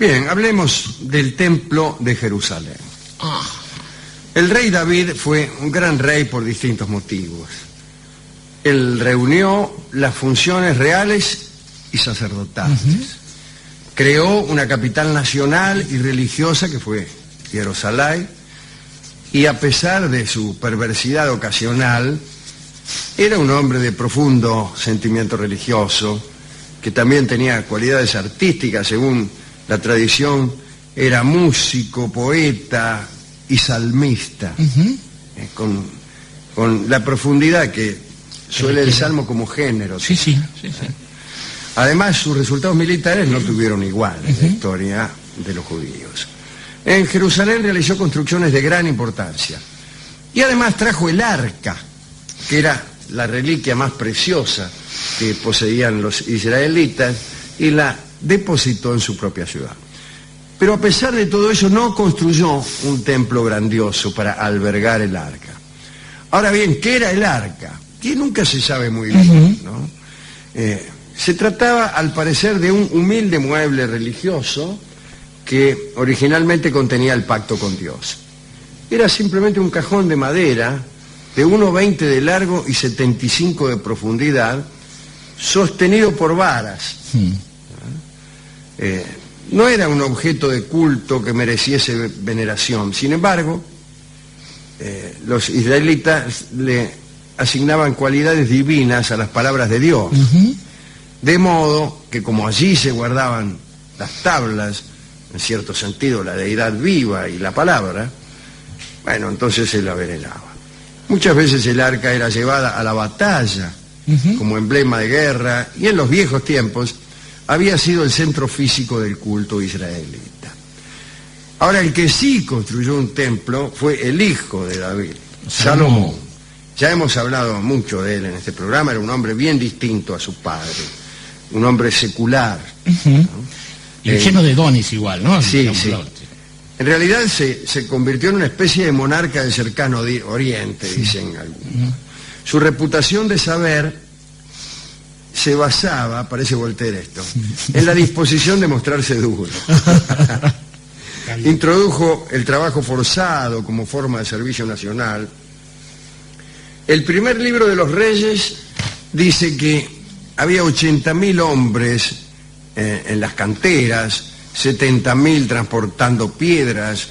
Bien, hablemos del templo de Jerusalén. El rey David fue un gran rey por distintos motivos. Él reunió las funciones reales y sacerdotales. Creó una capital nacional y religiosa que fue Jerusalén, y a pesar de su perversidad ocasional, era un hombre de profundo sentimiento religioso, que también tenía cualidades artísticas. Según la tradición, era músico, poeta y salmista, con la profundidad que suele el salmo como género. Sí. Además, sus resultados militares no tuvieron igual en la historia de los judíos. En Jerusalén realizó construcciones de gran importancia. Y además trajo el arca, que era la reliquia más preciosa que poseían los israelitas, y la depositó en su propia ciudad. Pero a pesar de todo eso, no construyó un templo grandioso para albergar el arca. Ahora bien, ¿qué era el arca? Que nunca se sabe muy bien, ¿no? Se trataba, al parecer, de un humilde mueble religioso que originalmente contenía el pacto con Dios. Era simplemente un cajón de madera de 1,20 de largo y 75 de profundidad, sostenido por varas. No era un objeto de culto que mereciese veneración. Sin embargo, los israelitas le asignaban cualidades divinas a las palabras de Dios. De modo que, como allí se guardaban las tablas, en cierto sentido la deidad viva y la palabra, bueno, entonces se la veneraba. Muchas veces el arca era llevada a la batalla como emblema de guerra, y en los viejos tiempos había sido el centro físico del culto israelita. Ahora, el que sí construyó un templo fue el hijo de David, Salomón. Ya hemos hablado mucho de él en este programa. Era un hombre bien distinto a su padre, un hombre secular, ¿no? Y lleno de dones igual, ¿no? Sí. En realidad se convirtió en una especie de monarca del cercano Oriente, dicen algunos. Su reputación de saber se basaba, parece Voltaire esto, en la disposición de mostrarse duro. Introdujo el trabajo forzado como forma de servicio nacional. El primer libro de los Reyes dice que había 80.000 hombres en las canteras, 70.000 transportando piedras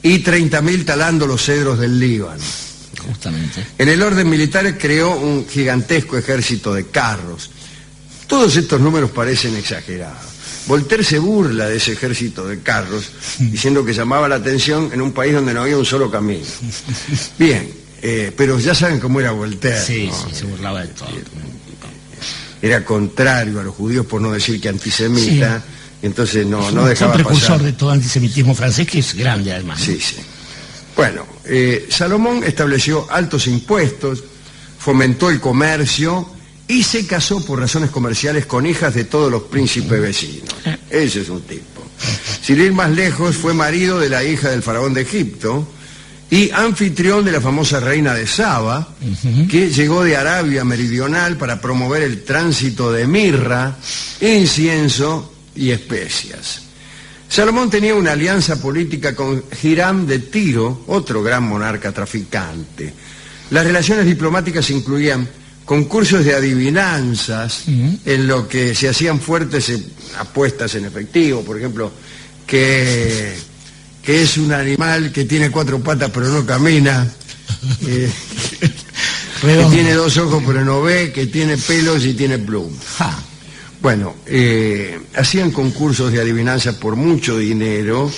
y 30.000 talando los cedros del Líbano. Justamente. En el orden militar creó un gigantesco ejército de carros. Todos estos números parecen exagerados. Voltaire se burla de ese ejército de carros, diciendo que llamaba la atención en un país donde no había un solo camino. Bien, pero ya saben cómo era Voltaire. Sí, ¿no? sí, se burlaba de todo. Era contrario a los judíos, por no decir que antisemita, entonces no dejaba Fue precursor pasar. de todo antisemitismo francés, que es grande además, ¿no? Sí. Bueno, Salomón estableció altos impuestos, fomentó el comercio y se casó por razones comerciales con hijas de todos los príncipes vecinos. Ese es un tipo. Sin ir más lejos, fue marido de la hija del faraón de Egipto y anfitrión de la famosa reina de Saba, que llegó de Arabia Meridional para promover el tránsito de mirra, incienso y especias. Salomón tenía una alianza política con Hiram de Tiro, otro gran monarca traficante. Las relaciones diplomáticas incluían concursos de adivinanzas, en lo que se hacían fuertes apuestas en efectivo, por ejemplo, que es un animal que tiene 4 patas pero no camina, que tiene 2 ojos pero no ve, que tiene pelos y tiene plumas. Bueno, hacían concursos de adivinanzas por mucho dinero,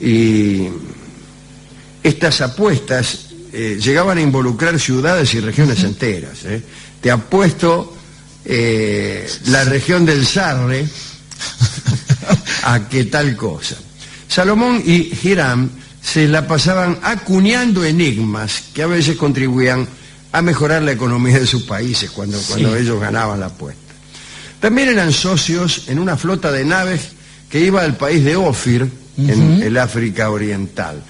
y estas apuestas llegaban a involucrar ciudades y regiones enteras. Te apuesto la región del Sarre a que tal cosa. Salomón y Hiram se la pasaban acuñando enigmas que a veces contribuían a mejorar la economía de sus países cuando ellos ganaban la apuesta. También eran socios en una flota de naves que iba al país de Ofir, en el África Oriental.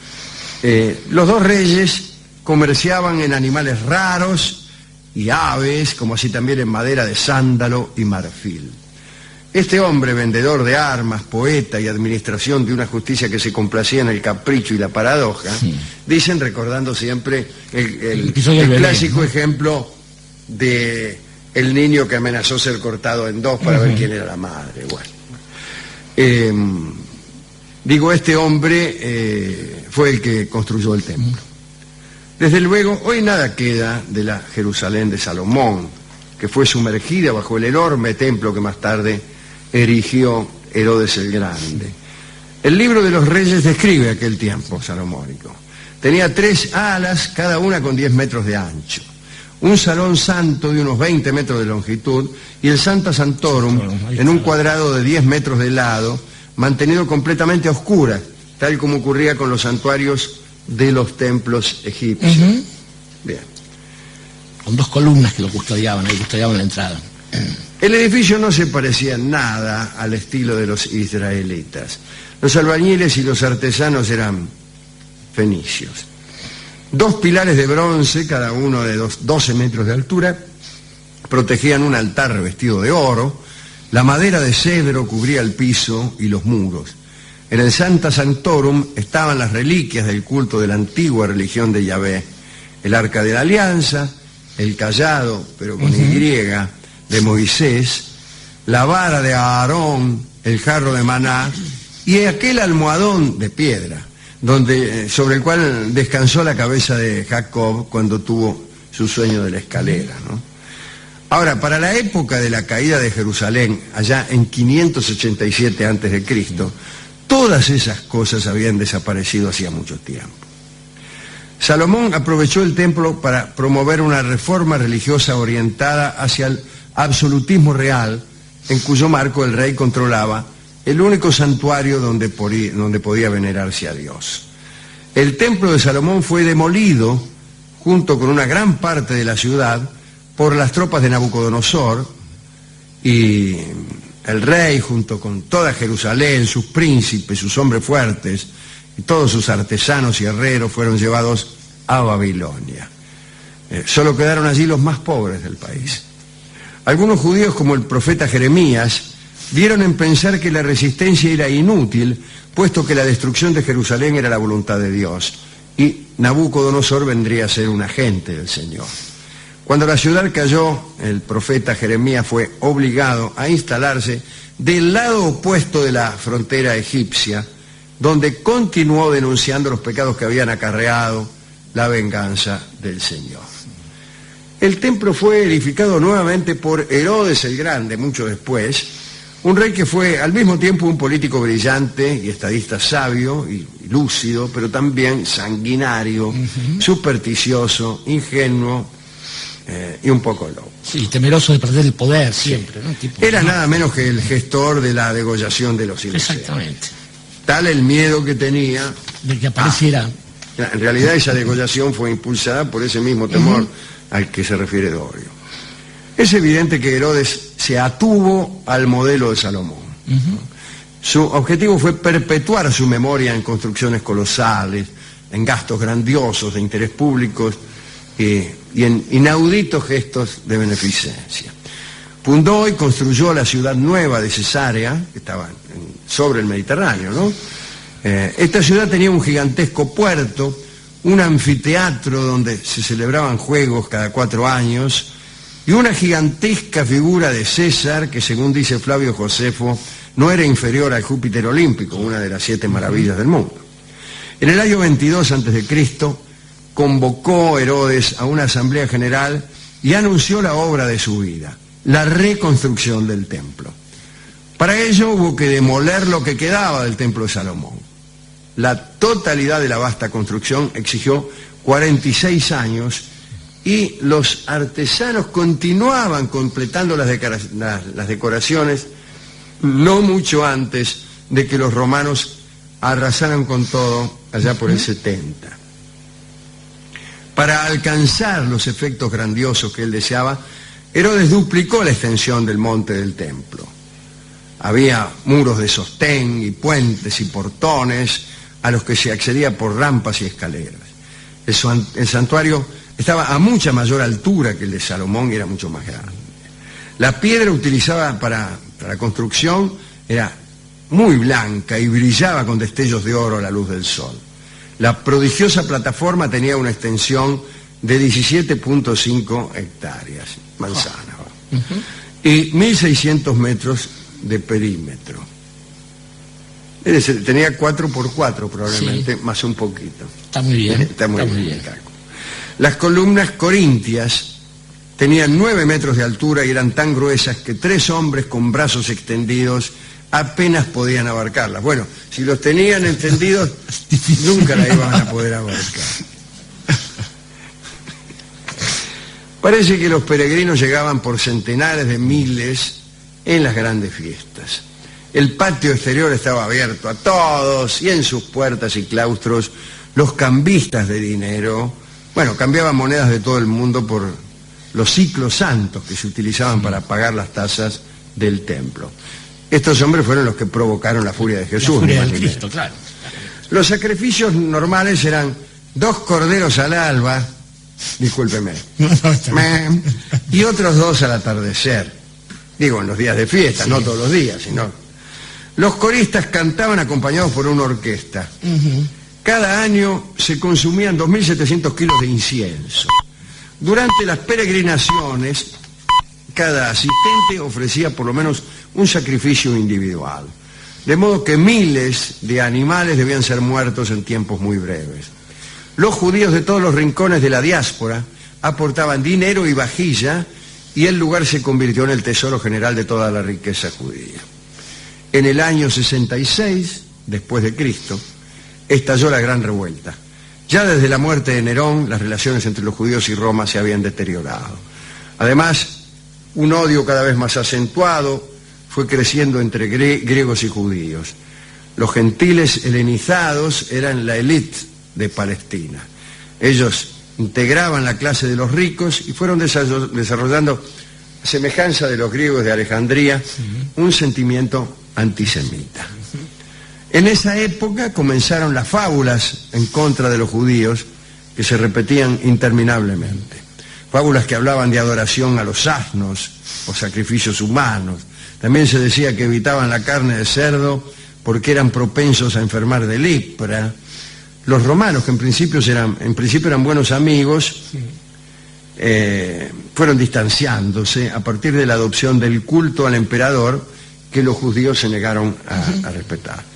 Los dos reyes comerciaban en animales raros y aves, como así también en madera de sándalo y marfil. Este hombre, vendedor de armas, poeta y administración de una justicia que se complacía en el capricho y la paradoja, dicen, recordando siempre el clásico, ¿no?, ejemplo de el niño que amenazó ser cortado en dos para ver quién era la madre. Bueno, digo, este hombre fue el que construyó el templo. Desde luego, hoy nada queda de la Jerusalén de Salomón, que fue sumergida bajo el enorme templo que más tarde erigió Herodes el Grande. El libro de los Reyes describe aquel tiempo salomónico. Tenía 3 alas, cada una con 10 metros de ancho, un salón santo de unos 20 metros de longitud y el Sancta Sanctorum en un cuadrado de 10 metros de lado, mantenido completamente a oscuras, tal como ocurría con los santuarios de los templos egipcios. Bien. Con 2 columnas que lo custodiaban, ahí custodiaban la entrada. El edificio no se parecía en nada al estilo de los israelitas. Los albañiles y los artesanos eran fenicios. 2 pilares de bronce, cada uno de 12 metros de altura, protegían un altar revestido de oro. La madera de cedro cubría el piso y los muros. En el Sancta Sanctorum estaban las reliquias del culto de la antigua religión de Yahvé: el arca de la alianza, el cayado, pero con Y, de Moisés, la vara de Aarón, el jarro de maná y aquel almohadón de piedra sobre el cual descansó la cabeza de Jacob cuando tuvo su sueño de la escalera, ¿no? Ahora, para la época de la caída de Jerusalén, allá en 587 a.C., todas esas cosas habían desaparecido hacía mucho tiempo. Salomón aprovechó el templo para promover una reforma religiosa orientada hacia el absolutismo real, en cuyo marco el rey controlaba el único santuario donde podía venerarse a Dios. El templo de Salomón fue demolido, junto con una gran parte de la ciudad, por las tropas de Nabucodonosor, y el rey, junto con toda Jerusalén, sus príncipes, sus hombres fuertes, y todos sus artesanos y herreros fueron llevados a Babilonia. Solo quedaron allí los más pobres del país. Algunos judíos, como el profeta Jeremías, dieron en pensar que la resistencia era inútil, puesto que la destrucción de Jerusalén era la voluntad de Dios, y Nabucodonosor vendría a ser un agente del Señor. Cuando la ciudad cayó, el profeta Jeremías fue obligado a instalarse del lado opuesto de la frontera egipcia, donde continuó denunciando los pecados que habían acarreado la venganza del Señor. El templo fue edificado nuevamente por Herodes el Grande, mucho después, un rey que fue al mismo tiempo un político brillante y estadista sabio y lúcido, pero también sanguinario, supersticioso, ingenuo y un poco loco. Sí, temeroso de perder el poder siempre, ¿no? Era nada menos que el gestor de la degollación de los inocentes. Exactamente. Tal el miedo que tenía de que apareciera. En realidad esa degollación fue impulsada por ese mismo temor al que se refiere Dorio. Es evidente que Herodes se atuvo al modelo de Salomón. Su objetivo fue perpetuar su memoria en construcciones colosales, en gastos grandiosos de interés público y en inauditos gestos de beneficencia. Fundó y construyó la ciudad nueva de Cesarea, que estaba sobre el Mediterráneo, ¿no? Esta ciudad tenía un gigantesco puerto, un anfiteatro donde se celebraban juegos cada 4 años y una gigantesca figura de César que, según dice Flavio Josefo, no era inferior al Júpiter olímpico, una de las 7 maravillas del mundo. En el año 22 a.C. convocó Herodes a una asamblea general y anunció la obra de su vida, la reconstrucción del templo. Para ello hubo que demoler lo que quedaba del templo de Salomón. La totalidad de la vasta construcción exigió 46 años y los artesanos continuaban completando las decoraciones no mucho antes de que los romanos arrasaran con todo allá por el 70. Para alcanzar los efectos grandiosos que él deseaba, Herodes duplicó la extensión del monte del templo. Había muros de sostén y puentes y portones a los que se accedía por rampas y escaleras. El santuario estaba a mucha mayor altura que el de Salomón y era mucho más grande. La piedra utilizada para otra. La construcción era muy blanca y brillaba con destellos de oro a la luz del sol. La prodigiosa plataforma tenía una extensión de 17.5 hectáreas, manzana, y 1.600 metros de perímetro. Es decir, tenía 4x4 probablemente, sí, más un poquito. Está muy bien. Está muy bien. Las columnas corintias tenían 9 metros de altura y eran tan gruesas que 3 hombres con brazos extendidos apenas podían abarcarlas. Bueno, si los tenían extendidos, nunca la iban a poder abarcar. Parece que los peregrinos llegaban por centenares de miles en las grandes fiestas. El patio exterior estaba abierto a todos y en sus puertas y claustros los cambistas de dinero, bueno, cambiaban monedas de todo el mundo por los ciclos santos que se utilizaban para pagar las tasas del templo. Estos hombres fueron los que provocaron la furia de Jesús. La furia del Cristo, claro. Los sacrificios normales eran 2 corderos al alba, discúlpeme, y otros 2 al atardecer. Digo, en los días de fiesta, sí, no todos los días, sino... Los coristas cantaban acompañados por una orquesta. Cada año se consumían 2.700 kilos de incienso. Durante las peregrinaciones, cada asistente ofrecía por lo menos un sacrificio individual. De modo que miles de animales debían ser muertos en tiempos muy breves. Los judíos de todos los rincones de la diáspora aportaban dinero y vajilla y el lugar se convirtió en el tesoro general de toda la riqueza judía. En el año 66, después de Cristo, estalló la Gran Revuelta. Ya desde la muerte de Nerón, las relaciones entre los judíos y Roma se habían deteriorado. Además, un odio cada vez más acentuado fue creciendo entre griegos y judíos. Los gentiles helenizados eran la élite de Palestina. Ellos integraban la clase de los ricos y fueron desarrollando, a semejanza de los griegos de Alejandría, un sentimiento antisemita. En esa época comenzaron las fábulas en contra de los judíos que se repetían interminablemente. Fábulas que hablaban de adoración a los asnos o sacrificios humanos. También se decía que evitaban la carne de cerdo porque eran propensos a enfermar de lepra. Los romanos, que en principio eran buenos amigos, fueron distanciándose a partir de la adopción del culto al emperador que los judíos se negaron a respetar.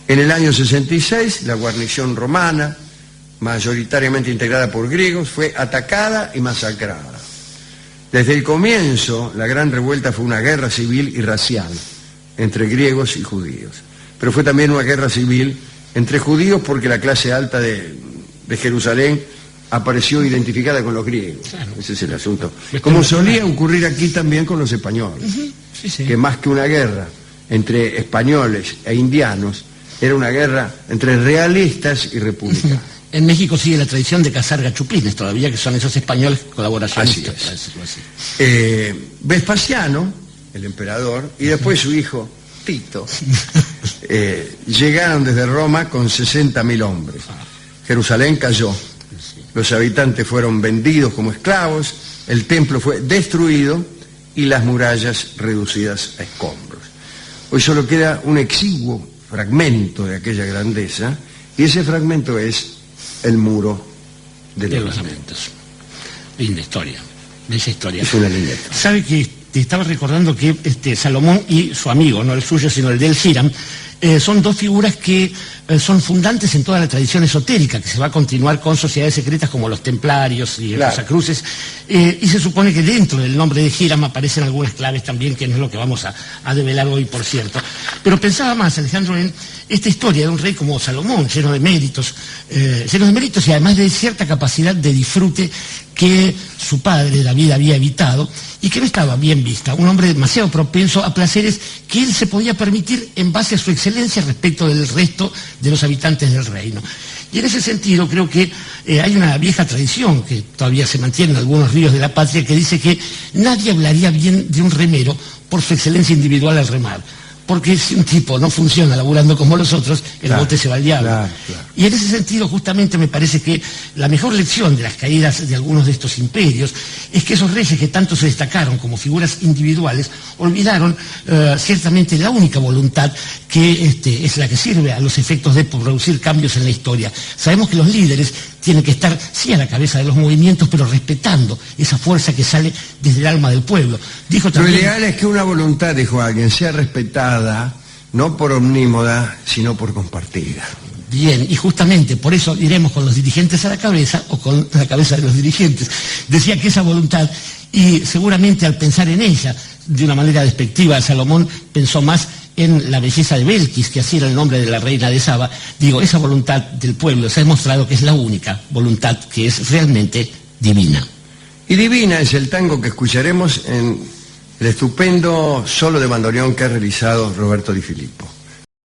En el año 66, la guarnición romana, mayoritariamente integrada por griegos, fue atacada y masacrada. Desde el comienzo, la Gran Revuelta fue una guerra civil y racial entre griegos y judíos. Pero fue también una guerra civil entre judíos porque la clase alta de Jerusalén apareció identificada con los griegos. Claro. Ese es el asunto. Como solía ocurrir aquí también con los españoles, que más que una guerra entre españoles e indianos, era una guerra entre realistas y republicanos. En México sigue la tradición de cazar gachupines todavía, que son esos españoles colaboracionistas. Así es. Vespasiano, el emperador, y después su hijo Tito, llegaron desde Roma con 60.000 hombres. Jerusalén cayó. Los habitantes fueron vendidos como esclavos, el templo fue destruido y las murallas reducidas a escombros. Hoy solo queda un exiguo fragmento de aquella grandeza, y ese fragmento es el muro de los lamentos. Linda historia, bella historia. Es una linda historia. ¿Sabe que te estaba recordando que Salomón y su amigo, no el suyo sino el del Hiram, son 2 figuras que son fundantes en toda la tradición esotérica, que se va a continuar con sociedades secretas como los templarios y los Rosacruces, y se supone que dentro del nombre de Hiram aparecen algunas claves también, que no es lo que vamos a develar hoy, por cierto. Pero pensaba más, Alejandro, en esta historia de un rey como Salomón, lleno de méritos y además de cierta capacidad de disfrute que su padre David había evitado y que no estaba bien vista, un hombre demasiado propenso a placeres que él se podía permitir en base a su excelencia respecto del resto de los habitantes del reino. Y en ese sentido creo que hay una vieja tradición que todavía se mantiene en algunos ríos de la patria, que dice que nadie hablaría bien de un remero por su excelencia individual al remar. porque si un tipo no funciona laburando como los otros, el Claro, bote se va al diablo. claro. Y en ese sentido, justamente me parece que la mejor lección de las caídas de algunos de estos imperios es que esos reyes que tanto se destacaron como figuras individuales olvidaron ciertamente la única voluntad que es la que sirve a los efectos de producir cambios en la historia. Sabemos que los líderes tienen que estar, sí, a la cabeza de los movimientos, pero respetando esa fuerza que sale desde el alma del pueblo. Dijo Lo también... ideal es que una voluntad, dijo alguien, sea respetada, no por omnímoda, sino por compartida. Bien, y justamente por eso iremos con los dirigentes a la cabeza o con la cabeza de los dirigentes. Decía que esa voluntad, y seguramente al pensar en ella de una manera despectiva, Salomón pensó más en la belleza de Belkis, que así era el nombre de la reina de Saba. Digo, esa voluntad del pueblo se ha demostrado que es la única voluntad que es realmente divina. Y divina es el tango que escucharemos en el estupendo solo de bandoneón que ha realizado Roberto Di Filippo.